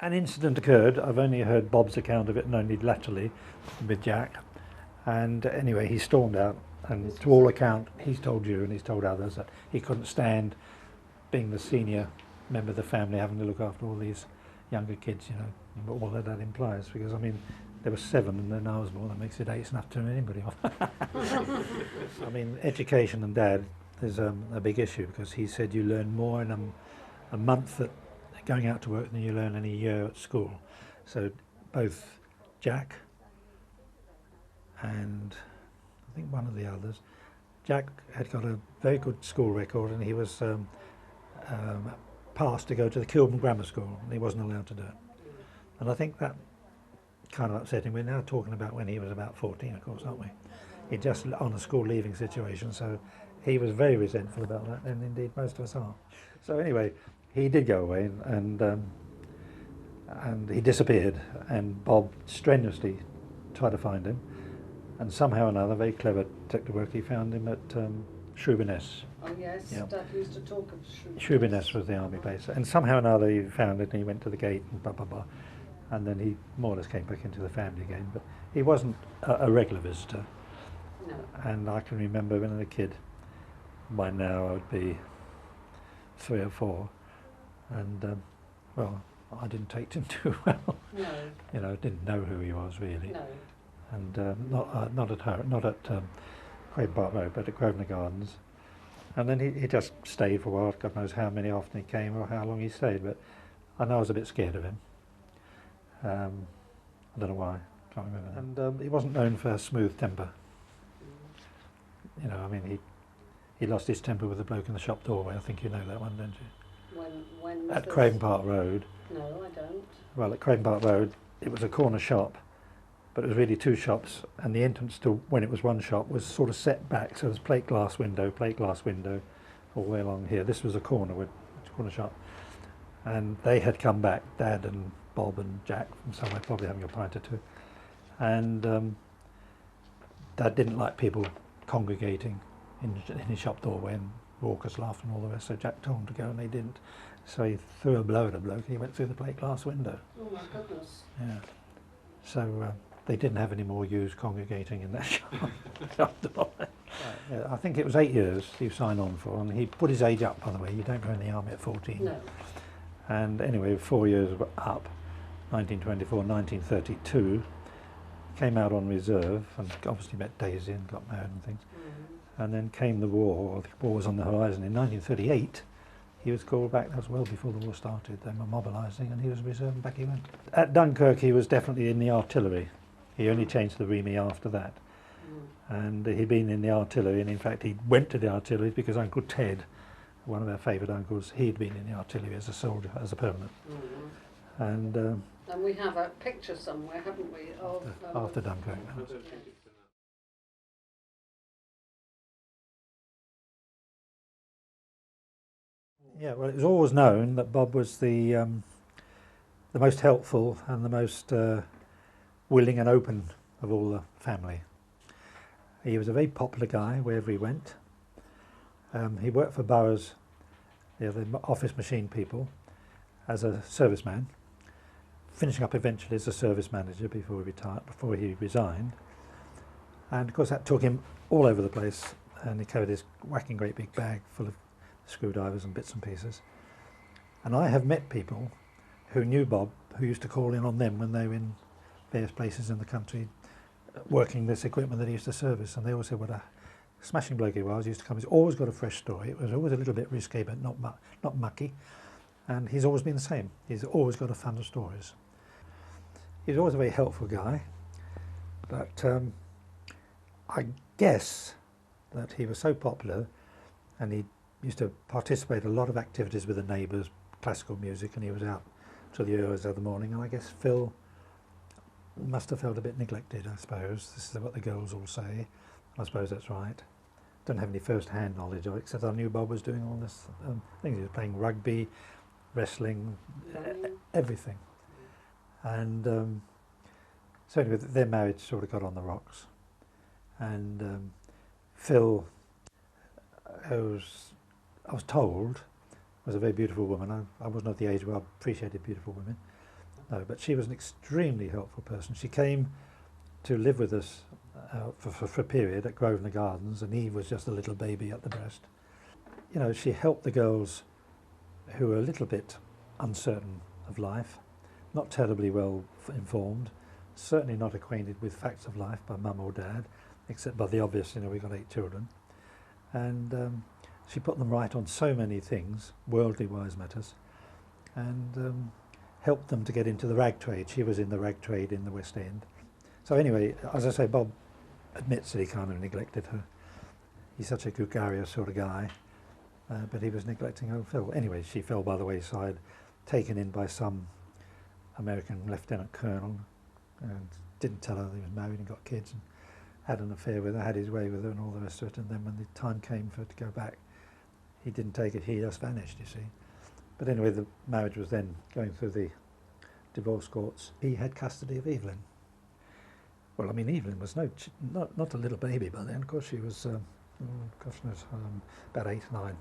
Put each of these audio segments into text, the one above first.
An incident occurred. I've only heard Bob's account of it, and only latterly with Jack. And anyway, he stormed out, and to all account, he's told you and he's told others that he couldn't stand being the senior member of the family, having to look after all these younger kids, you know, all that implies. Because, I mean, there were 7 and then I was more, that makes it 8, it's enough to turn anybody off. I mean, education and Dad is a big issue, because he said you learn more in a month at going out to work than you learn in a year at school. So both Jack and I think one of the others, Jack had got a very good school record, and he was passed to go to the Kilburn Grammar School, and he wasn't allowed to do it. And I think that kind of upset him. We're now talking about when he was about 14, of course, aren't we? He just on a school leaving situation, so he was very resentful about that, and indeed most of us are. So anyway, he did go away, and he disappeared, and Bob strenuously tried to find him, and somehow or another, very clever detective work, he found him at Shrewberness. Oh yes, Yep. Dad used to talk of Shrewberness was the army base, and somehow or another he found it, and he went to the gate and blah blah blah, and then he more or less came back into the family again. But he wasn't a regular visitor. No. And I can remember when I was a kid, by now I would be 3 or 4, and well, I didn't take to him too well. No. You know, didn't know who he was really. No. And not at Craig Park Road, but at Grosvenor Gardens. And then he just stayed for a while. God knows how many often he came or how long he stayed, but I know I was a bit scared of him. I don't know why, can't remember. And he wasn't known for a smooth temper. You know, I mean, he lost his temper with the bloke in the shop doorway. I think you know that one, don't you? When at Craven Park Road. No, I don't. Well, at Craven Park Road, it was a corner shop, but it was really 2 shops, and the entrance to when it was one shop was sort of set back, so there was plate glass window, all the way along here. This was a corner shop, and they had come back, Dad and Bob and Jack from somewhere, probably having a pint or 2, and Dad didn't like people congregating in his shop doorway and raucous laughter and all the rest, so Jack told him to go, and they didn't. So he threw a blow at a bloke, and he went through the plate glass window. Oh my goodness. Yeah. So they didn't have any more use congregating in that shop door. Yeah, I think it was 8 years he signed on for, and he put his age up, by the way. You don't go in the army at 14. No. And anyway, 4 years up, 1924, 1932, came out on reserve, and obviously met Daisy and got married and things. And then came the war, or the war was on the horizon. In 1938, he was called back. That was well before the war started. They were mobilising, and he was reserved, and back he went. At Dunkirk, he was definitely in the artillery. He only changed the Remy after that. And he'd been in the artillery, and in fact, he went to the artillery because Uncle Ted, one of our favourite uncles, he'd been in the artillery as a soldier, as a permanent. And we have a picture somewhere, haven't we, of after Dunkirk. Yeah, well, it was always known that Bob was the most helpful and the most willing and open of all the family. He was a very popular guy wherever he went. He worked for Burroughs, the office machine people, as a serviceman, finishing up eventually as a service manager before he resigned. And of course that took him all over the place, and he carried this whacking great big bag full of screwdrivers and bits and pieces. And I have met people who knew Bob, who used to call in on them when they were in various places in the country working this equipment that he used to service, and they always said what a smashing bloke he was. He used to come, he's always got a fresh story. It was always a little bit risque, but not mucky, and he's always been the same. He's always got a fund of stories. He's always a very helpful guy, but I guess that he was so popular, and he used to participate in a lot of activities with the neighbours, classical music, and he was out till the hours of the morning, and I guess Phil must have felt a bit neglected, I suppose. This is what the girls all say. I suppose that's right. Don't have any first-hand knowledge of it, except I knew Bob was doing all this things. He was playing rugby, wrestling, everything. And so anyway, their marriage sort of got on the rocks. And Phil, I was told, was a very beautiful woman. I wasn't at the age where I appreciated beautiful women. No, but she was an extremely helpful person. She came to live with us for a period at Grosvenor Gardens, and Eve was just a little baby at the breast. You know, she helped the girls who were a little bit uncertain of life, not terribly well informed, certainly not acquainted with facts of life by mum or dad, except by the obvious, you know, we've got 8 children. And she put them right on so many things, worldly wise matters, and helped them to get into the rag trade. She was in the rag trade in the West End. So anyway, as I say, Bob admits that he kind of neglected her. He's such a gregarious sort of guy, but he was neglecting old Phil. Anyway, she fell by the wayside, taken in by some American lieutenant colonel, and didn't tell her that he was married and got kids, and had an affair with her, had his way with her and all the rest of it. And then when the time came for her to go back, he didn't take it, he just vanished, you see. But anyway, the marriage was then going through the divorce courts. He had custody of Evelyn. Well, I mean, Evelyn was not a little baby by then. Of course, she was, gosh knows, about 8, 9.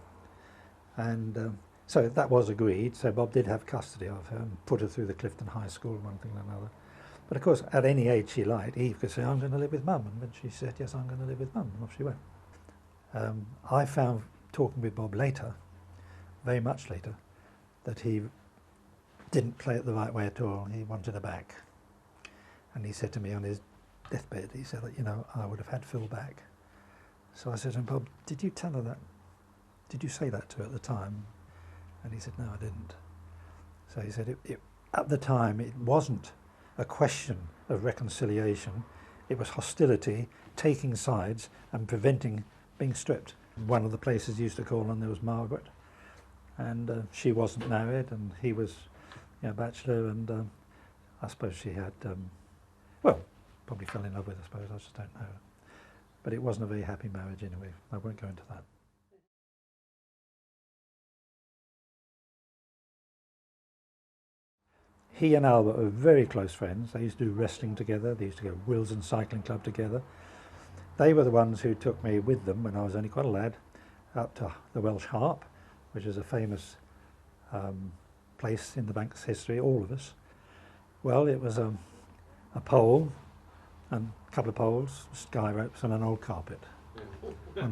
And so that was agreed. So Bob did have custody of her and put her through the Clifton High School, one thing and another. But of course, at any age she liked, Eve could say, I'm going to live with Mum. And when she said, yes, I'm going to live with Mum, and off she went. I found, talking with Bob later, very much later, that he didn't play it the right way at all. He wanted her back. And he said to me on his deathbed, he said that, you know, I would have had Phil back. So I said to him, Bob, did you tell her that? Did you say that to her at the time? And he said, no, I didn't. So he said, at the time, it wasn't a question of reconciliation. It was hostility, taking sides and preventing being stripped. One of the places he used to call on there was Margaret. And she wasn't married, and he was, you know, bachelor, and I suppose she had, well, probably fell in love with her, I suppose, I just don't know. But it wasn't a very happy marriage anyway. I won't go into that. He and Albert were very close friends. They used to do wrestling together. They used to go Wilson Cycling Club together. They were the ones who took me with them when I was only quite a lad up to the Welsh Harp, which is a famous place in the bank's history, all of us. Well, it was a pole and a couple of poles, sky ropes and an old carpet.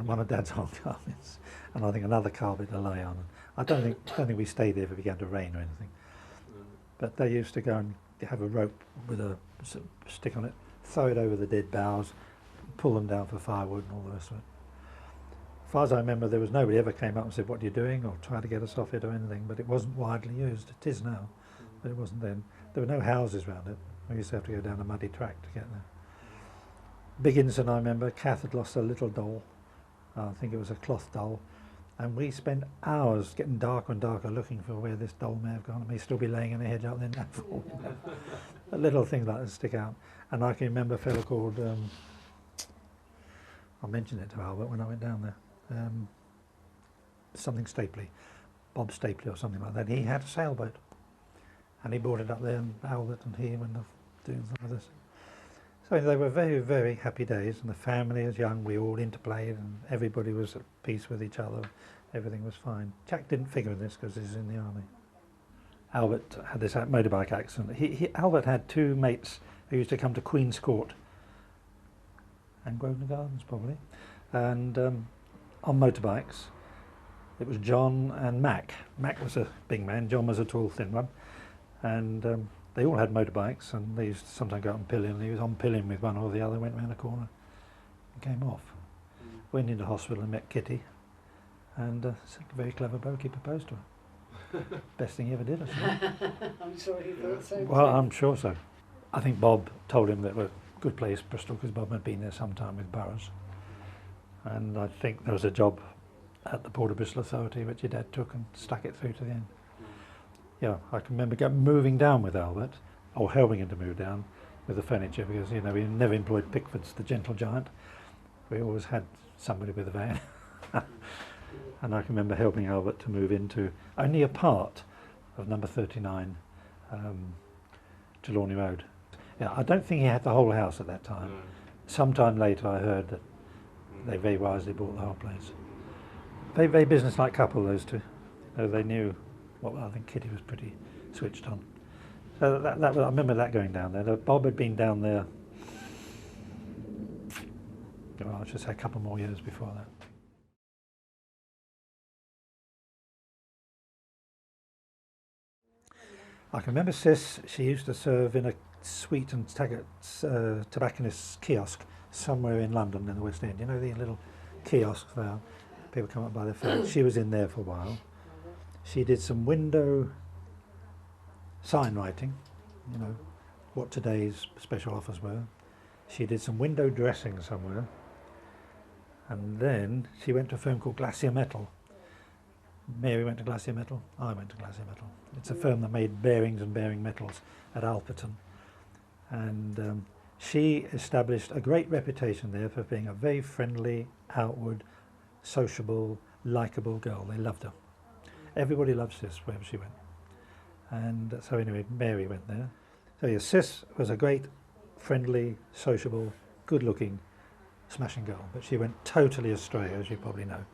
one of Dad's old carpets, and I think another carpet to lay on. I don't think we stayed there if it began to rain or anything. But they used to go and have a rope with a stick on it, throw it over the dead boughs, pull them down for firewood and all the rest of it. As far as I remember, there was nobody ever came up and said, what are you doing, or tried to get us off it or anything, but it wasn't widely used. It is now, but it wasn't then. There were no houses around it. We used to have to go down a muddy track to get there. Big incident I remember, Kath had lost a little doll. I think it was a cloth doll. And we spent hours getting darker and darker looking for where this doll may have gone. It may still be laying in the hedge out there now. A little thing like that stick out. And I can remember a fellow called, I mentioned it to Albert when I went down there, something Stapley, Bob Stapley or something like that. He had a sailboat. And he brought it up there, and Albert and he went off doing some of this. So they were very, very happy days, and the family as young, we all interplayed, and everybody was at peace with each other. Everything was fine. Jack didn't figure in this because he's in the army. Albert had this motorbike accident. Albert had 2 mates who used to come to Queen's Court and Grosvenor Gardens probably, and on motorbikes. It was John and Mac. Mac was a big man, John was a tall, thin one, and they all had motorbikes, and they used to sometimes go out on pillion, and he was on pillion with one or the other, went round a corner and came off. Went into hospital and met Kitty, and a very clever bloke, he proposed to her. Best thing he ever did, I suppose. I'm sure he thought so. Well, I'm sure so. I think Bob told him that it was a good place, Bristol, because Bob had been there some time with Burroughs. And I think there was a job at the Port of Bristol Authority which your dad took and stuck it through to the end. Yeah, I can remember moving down with Albert, or helping him to move down with the furniture, because, you know, we never employed Pickford's, the gentle giant. We always had somebody with a van. And I can remember helping Albert to move into only a part of number 39, Trelawney Road. Yeah, I don't think he had the whole house at that time. Sometime later I heard that they very wisely bought the whole place. Very, very business-like couple, those two. Though they knew, well, I think Kitty was pretty switched on. I remember that going down there. Bob had been down there, well, I should say a couple more years before that. I can remember Sis, she used to serve in a sweet and tobacconist's kiosk somewhere in London in the West End. You know the little kiosks there? People come up by their phone. She was in there for a while. She did some window sign writing, you know, what today's special offers were. She did some window dressing somewhere. And then she went to a firm called Glacier Metal. Mary went to Glacier Metal, I went to Glacier Metal. It's a firm that made bearings and bearing metals at Alperton. And she established a great reputation there for being a very friendly, outward, sociable, likeable girl. They loved her. Everybody loved Sis wherever she went. And so anyway, Mary went there. So yeah, Sis was a great, friendly, sociable, good-looking, smashing girl, but she went totally astray, as you probably know.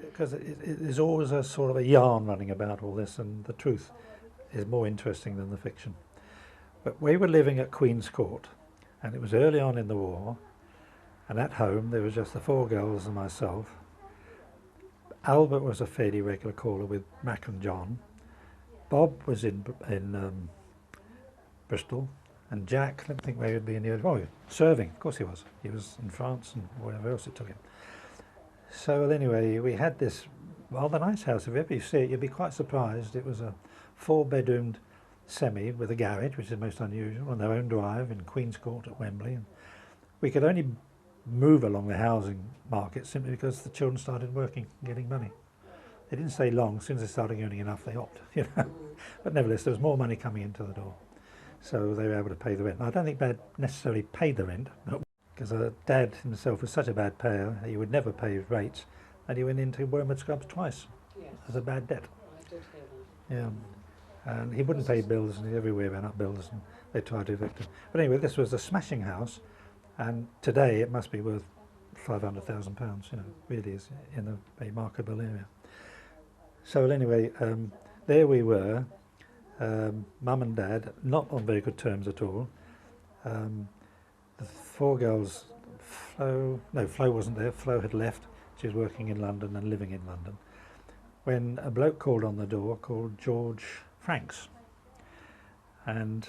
Because there's always a sort of a yarn running about all this, and the truth is more interesting than the fiction. But we were living at Queen's Court, and it was early on in the war, and at home there was just the 4 girls and myself. Albert was a fairly regular caller with Mac and John. Bob was in Bristol, and Jack, I don't think where he'd be in the oh, serving, of course he was. He was in France and wherever else it took him. So anyway, we had this rather nice house. If ever you see it, you'd be quite surprised. It was a 4-bedroomed semi with a garage, which is most unusual, on their own drive in Queen's Court at Wembley. And we could only move along the housing market simply because the children started working, getting money. They didn't stay long. As soon as they started earning enough, they opted, you know. But nevertheless, there was more money coming into the door. So they were able to pay the rent. Now, I don't think Dad necessarily paid the rent, because Dad himself was such a bad payer, he would never pay his rates, and he went into Wormwood Scrubs twice as a bad debt. I did hear that. Yeah, and he wouldn't pay bills, and everywhere went up bills, and they tried to evict him. But anyway, this was a smashing house, and today it must be worth £500,000, you know, really is in a very marketable area. So anyway, there we were, Mum and Dad, not on very good terms at all. The 4 girls, Flo wasn't there, Flo had left, she was working in London and living in London, when a bloke called on the door called George Franks. And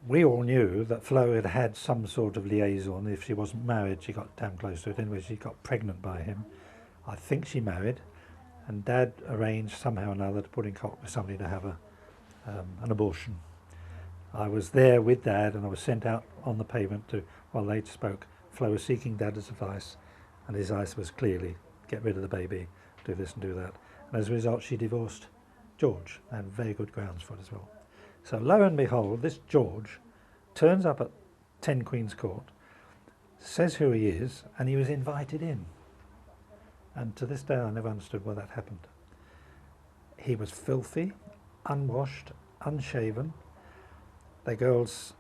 we all knew that Flo had had some sort of liaison. If she wasn't married, she got damn close to it. Anyway, she got pregnant by him. I think she married, and Dad arranged somehow or another to put in contact with somebody to have an abortion. I was there with Dad, and I was sent out on the pavement while they spoke. Flo was seeking Dad's advice, and his advice was clearly, get rid of the baby, do this and do that. And as a result, she divorced George, and very good grounds for it as well. So lo and behold, this George turns up at 10 Queen's Court, says who he is, and he was invited in. And to this day, I never understood why that happened. He was filthy, unwashed, unshaven. The girls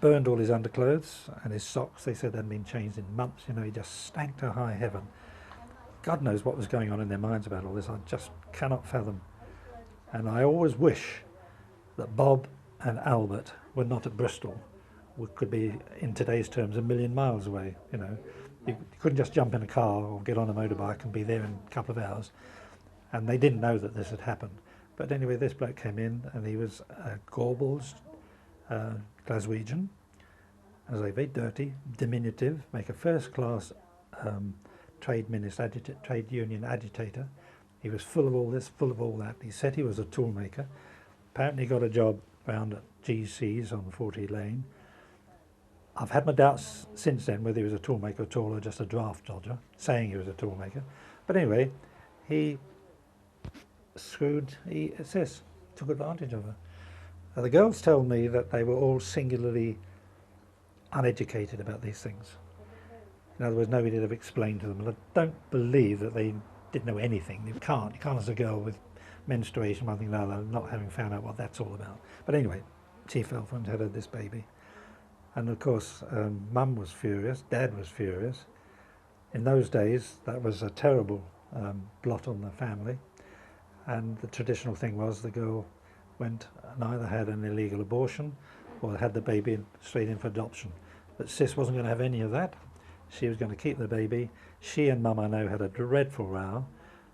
burned all his underclothes and his socks. They said they'd been changed in months. You know, he just stank to high heaven. God knows what was going on in their minds about all this. I just cannot fathom. And I always wish that Bob and Albert were not at Bristol. We could be, in today's terms, 1,000,000 miles away. You know, you couldn't just jump in a car or get on a motorbike and be there in a couple of hours. And they didn't know that this had happened. But anyway, this bloke came in, and he was a Gorbals Glaswegian. As a very dirty, diminutive, make a first-class trade union agitator. He was full of all this, full of all that. He said he was a toolmaker. Apparently got a job round at GC's on 40 Lane. I've had my doubts since then whether he was a toolmaker at all or just a draft dodger, saying he was a toolmaker. But anyway, he took advantage of her. The girls tell me that they were all singularly uneducated about these things. In other words, nobody had ever explained to them. And I don't believe that they didn't know anything. You can't as a girl with menstruation, one thing or another, not having found out what that's all about. But anyway, she fell for and had this baby. And of course, Mum was furious, Dad was furious. In those days, that was a terrible blot on the family. And the traditional thing was the girl went and either had an illegal abortion or had the baby straight in for adoption. But Sis wasn't going to have any of that. She was going to keep the baby. She and Mum, I know, had a dreadful row.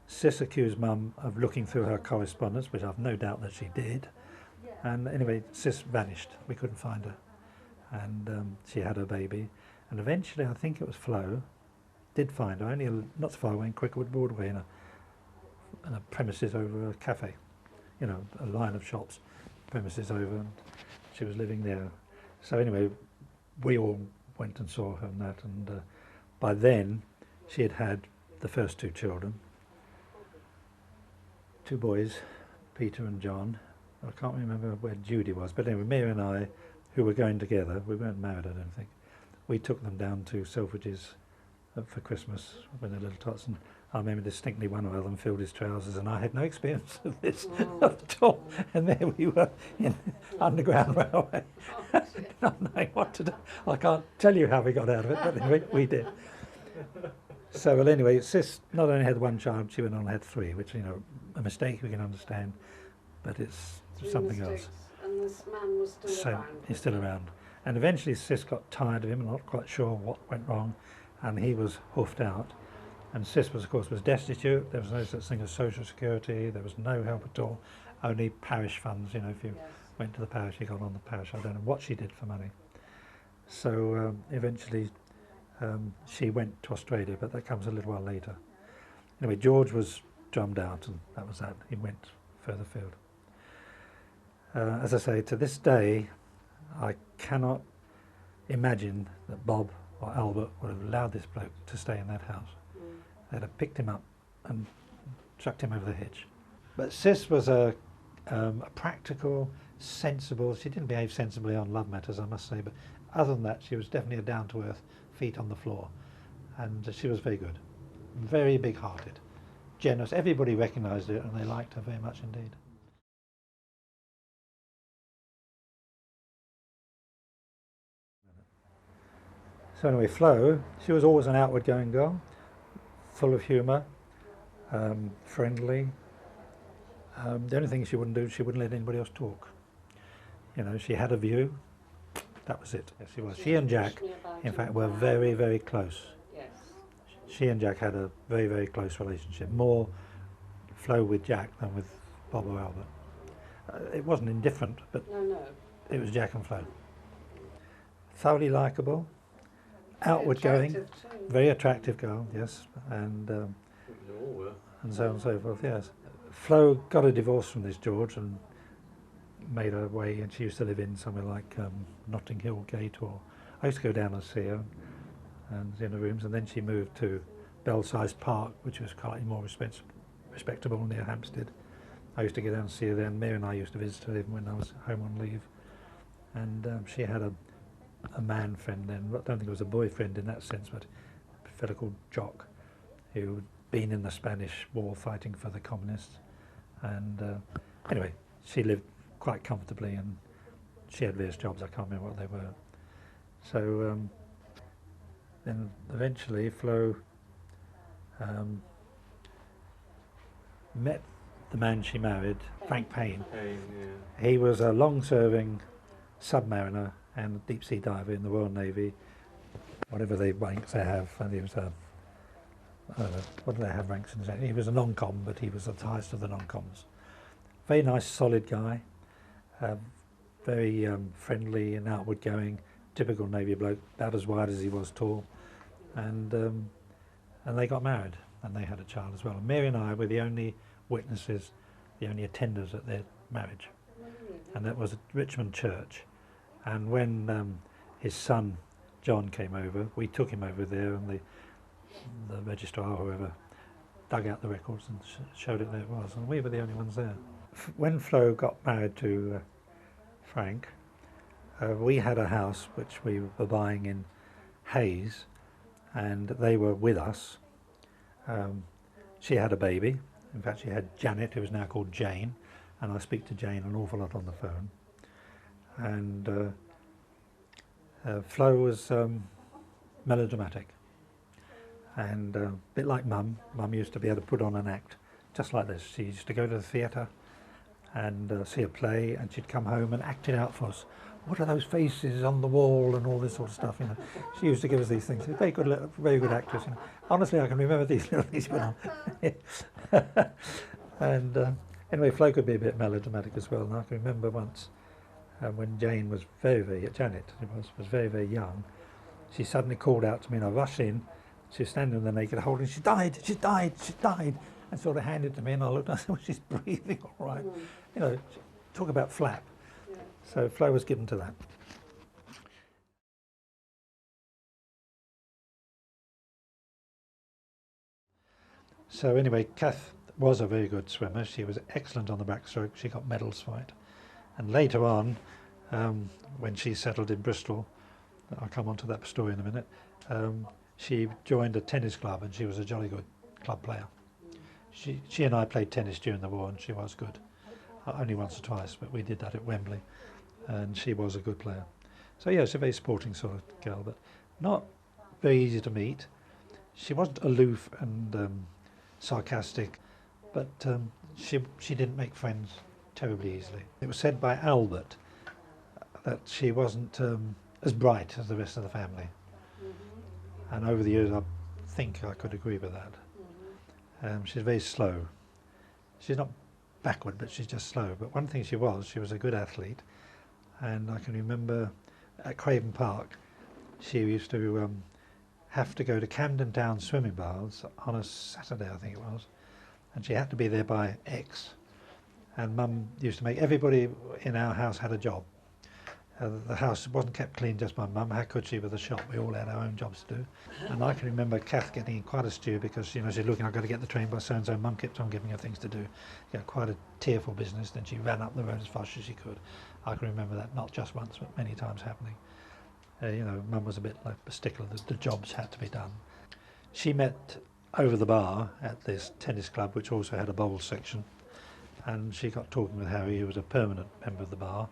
Sis accused Mum of looking through her correspondence, which I've no doubt that she did. And anyway, Sis vanished. We couldn't find her. And she had her baby. And eventually, I think it was Flo, did find her, only not so far away in Cricklewood Broadway, in a premises over a cafe, you know, a line of shops, premises over, and she was living there. So anyway, we all went and saw her and that, and by then she had had the first two children, two boys, Peter and John. I can't remember where Judy was, but anyway, Mary and I, who were going together, we weren't married, I don't think, we took them down to Selfridges for Christmas when they were little tots, and I remember distinctly one of them filled his trousers, and I had no experience of this at all. And there we were in Underground Railway, not knowing what to do. I can't tell you how we got out of it, but anyway, we did. So, well, anyway, Sis not only had one child, she went on and had three, which, you know, a mistake we can understand, but it's something else. And this man was still around. He's still around. And eventually Sis got tired of him, not quite sure what went wrong, and he was hoofed out. And Sis was, of course, was destitute. There was no such thing as social security. There was no help at all. Only parish funds. You know, if you went to the parish, you got on the parish. I don't know what she did for money. So eventually, she went to Australia, but that comes a little while later. Anyway, George was drummed out, and that was that. He went further afield. As I say, to this day, I cannot imagine that Bob or Albert would have allowed this bloke to stay in that house. They'd have picked him up and chucked him over the hedge. But Sis was a practical, sensible, she didn't behave sensibly on love matters, I must say, but other than that, she was definitely a down-to-earth, feet on the floor. And she was very good, very big-hearted, generous. Everybody recognised it and they liked her very much indeed. So anyway, Flo, she was always an outward-going girl, full of humour, friendly. The only thing she wouldn't do, she wouldn't let anybody else talk. You know, she had a view, that was it. Yes, she was. She and Jack, in fact, were very, very close. Yes. She and Jack had a very, very close relationship. More Flo with Jack than with Bob or Albert. It wasn't indifferent, but No. it was Jack and Flo. Thoroughly likeable, outward-going, very attractive girl, yes, and so on and so forth, yes. Flo got a divorce from this George and made her way, and she used to live in somewhere like Notting Hill Gate, or I used to go down and see her and in the rooms, and then she moved to Belsize Park, which was slightly more respectable near Hampstead. I used to go down and see her then. Mary and I used to visit her even when I was home on leave, and she had a man friend then. I don't think it was a boyfriend in that sense, but a fellow called Jock, who had been in the Spanish War fighting for the communists. And anyway, she lived quite comfortably, and she had various jobs. I can't remember what they were. So then eventually Flo met the man she married, Frank Payne. He was a long-serving submariner and a deep-sea diver in the Royal Navy, whatever the ranks they have. And he was a, I don't know, what do they have ranks in? He was a non-com, but he was the highest of the non-coms. Very nice, solid guy, very friendly and outward-going, typical Navy bloke, about as wide as he was tall. And they got married, and they had a child as well. And Mary and I were the only witnesses, the only attenders at their marriage. And that was at Richmond Church. And when his son John came over, we took him over there, and the registrar or whoever dug out the records and showed it there it was, and we were the only ones there. When Flo got married to Frank, we had a house which we were buying in Hayes, and they were with us. She had a baby. In fact, she had Janet, who is now called Jane, and I speak to Jane an awful lot on the phone. And Flo was melodramatic, and a bit like Mum. Mum used to be able to put on an act just like this. She used to go to the theatre and see a play, and she'd come home and act it out for us. What are those faces on the wall and all this sort of stuff, you know. She used to give us these things. She's a very good actress, you know. Honestly, I can remember these little things went on. And anyway, Flo could be a bit melodramatic as well, and I can remember once when Jane was Janet was very, very young, she suddenly called out to me, and I rushed in. She was standing in the naked hole, and she died, and sort of handed it to me, and I looked and I said, well, she's breathing all right. You know, talk about flap. Yeah. So Flo was given to that. So anyway, Kath was a very good swimmer. She was excellent on the backstroke. She got medals for it. And later on, when she settled in Bristol, I'll come on to that story in a minute, she joined a tennis club, and she was a jolly good club player. She and I played tennis during the war, and she was good. Only once or twice, but we did that at Wembley, and she was a good player. So yeah, she's a very sporting sort of girl, but not very easy to meet. She wasn't aloof and sarcastic, but she didn't make friends terribly easily. It was said by Albert that she wasn't as bright as the rest of the family. And over the years, I think I could agree with that. She's very slow. She's not backward, but she's just slow. But one thing she was a good athlete. And I can remember at Craven Park, she used to have to go to Camden Town swimming baths on a Saturday, I think it was. And she had to be there by X. And Mum used to make everybody in our house had a job. The house wasn't kept clean just by Mum. How could she with a shop? We all had our own jobs to do. And I can remember Kath getting in quite a stew because, you know, she's looking, I've got to get the train by so-and-so. Mum kept on giving her things to do. Got quite a tearful business. Then she ran up the road as fast as she could. I can remember that not just once, but many times happening. You know, Mum was a bit like a stickler. The jobs had to be done. She met over the bar at this tennis club, which also had a bowls section. And she got talking with Harry, who was a permanent member of the bar.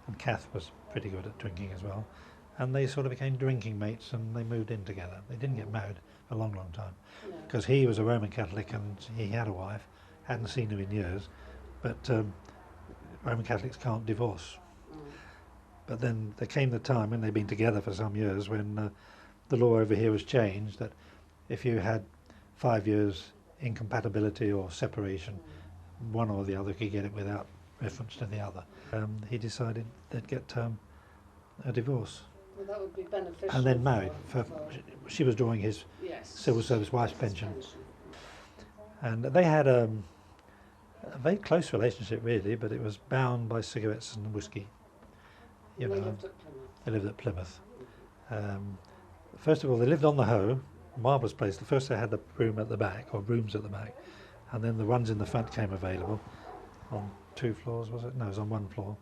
And Kath was pretty good at drinking as well. And they sort of became drinking mates, and they moved in together. They didn't get married for a long, long time, because he was a Roman Catholic and he had a wife, hadn't seen her in years, but Roman Catholics can't divorce. But then there came the time when they'd been together for some years when the law over here was changed, that if you had 5 years incompatibility or separation, one or the other could get it without reference to the other. He decided they'd get a divorce. Well, that would be beneficial. And then married. She was drawing his civil service wife's pension. And they had a very close relationship, really, but it was bound by cigarettes and whiskey. You know, they lived at Plymouth. First of all, they lived on the Hoe, marvellous place. First they had the room at the back, or rooms at the back, and then the ones in the front came available on 2 floors, was it? No, it was on 1 floor.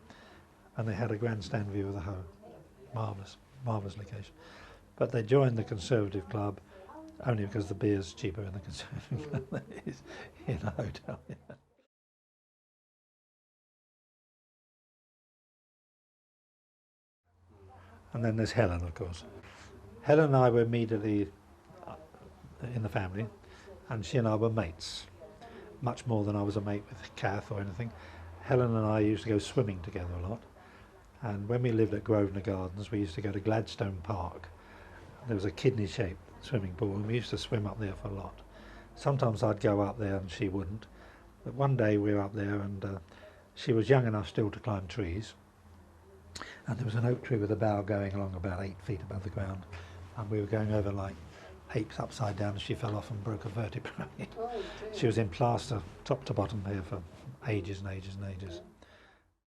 And they had a grandstand view of the Hoe. Marvellous, marvellous location. But they joined the Conservative Club only because the beer's cheaper in the Conservative Club than it is in a hotel. And then there's Helen, of course. Helen and I were immediately in the family, and she and I were mates, much more than I was a mate with Kath or anything. Helen and I used to go swimming together a lot, and when we lived at Grosvenor Gardens, we used to go to Gladstone Park. There was a kidney-shaped swimming pool, and we used to swim up there for a lot. Sometimes I'd go up there and she wouldn't, but one day we were up there, and she was young enough still to climb trees, and there was an oak tree with a bough going along about 8 feet above the ground, and we were going over like apes upside down, and she fell off and broke a vertebrae. She was in plaster top to bottom here for ages and ages and ages.